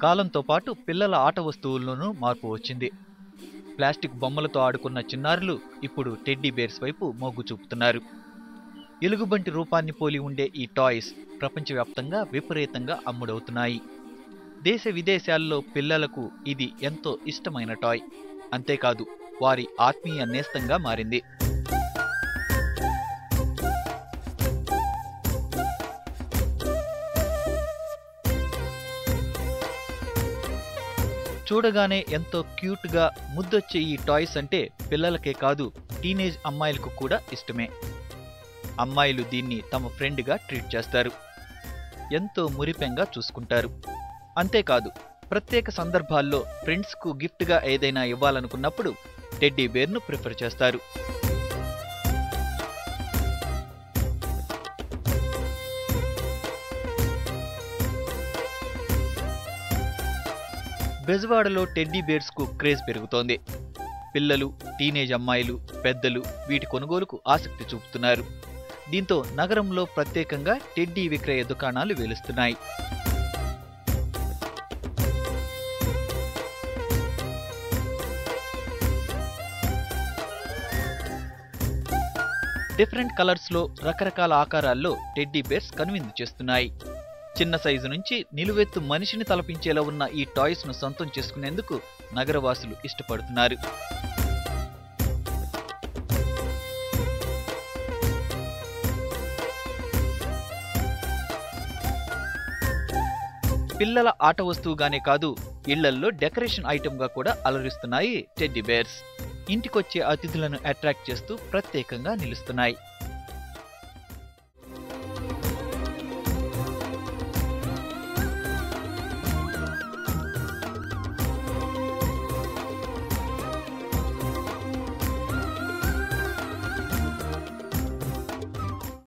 కాలంతో పాటు పిల్లల ఆట వస్తువుల్లోనూ మార్పు వచ్చింది. ప్లాస్టిక్ బొమ్మలతో ఆడుకున్న చిన్నారులు ఇప్పుడు టెడ్డీ బేర్స్ వైపు మొగ్గు చూపుతున్నారు. ఎలుగుబంటి రూపాన్ని పోలి ఉండే ఈ టాయ్స్ ప్రపంచవ్యాప్తంగా విపరీతంగా అమ్ముడవుతున్నాయి. దేశ విదేశాల్లో పిల్లలకు ఇది ఎంతో ఇష్టమైన టాయ్. అంతేకాదు, వారి ఆత్మీయ నేస్తంగా మారింది. చూడగానే ఎంతో క్యూట్గా ముద్దొచ్చే ఈ టాయ్స్ అంటే పిల్లలకే కాదు, టీనేజ్ అమ్మాయిలకు కూడా ఇష్టమే. అమ్మాయిలు దీన్ని తమ ఫ్రెండ్గా ట్రీట్ చేస్తారు, ఎంతో మురిపెంగా చూసుకుంటారు. అంతేకాదు, ప్రత్యేక సందర్భాల్లో ఫ్రెండ్స్కు గిఫ్ట్గా ఏదైనా ఇవ్వాలనుకున్నప్పుడు టెడ్డీ బేర్ను ప్రిఫర్ చేస్తారు. బెజవాడలో టెడ్డీ బేర్స్కు క్రేజ్ పెరుగుతోంది. పిల్లలు, టీనేజ్ అమ్మాయిలు, పెద్దలు వీటి కొనుగోలుకు ఆసక్తి చూపుతున్నారు. దీంతో నగరంలో ప్రత్యేకంగా టెడ్డీ విక్రయ దుకాణాలు వెలుస్తున్నాయి. డిఫరెంట్ కలర్స్లో, రకరకాల ఆకారాల్లో టెడ్డీ బేర్స్ కనువిందు చేస్తున్నాయి. చిన్న సైజు నుంచి నిలువెత్తు మనిషిని తలపించేలా ఉన్న ఈ టాయ్స్ ను సొంతం చేసుకునేందుకు నగరవాసులు ఇష్టపడుతున్నారు. పిల్లల ఆట వస్తువుగానే కాదు, ఇళ్లల్లో డెకరేషన్ ఐటెంగా కూడా అలరిస్తున్నాయి టెడ్డీ బేర్స్. ఇంటికొచ్చే అతిథులను అట్రాక్ట్ చేస్తూ ప్రత్యేకంగా నిలుస్తున్నాయి.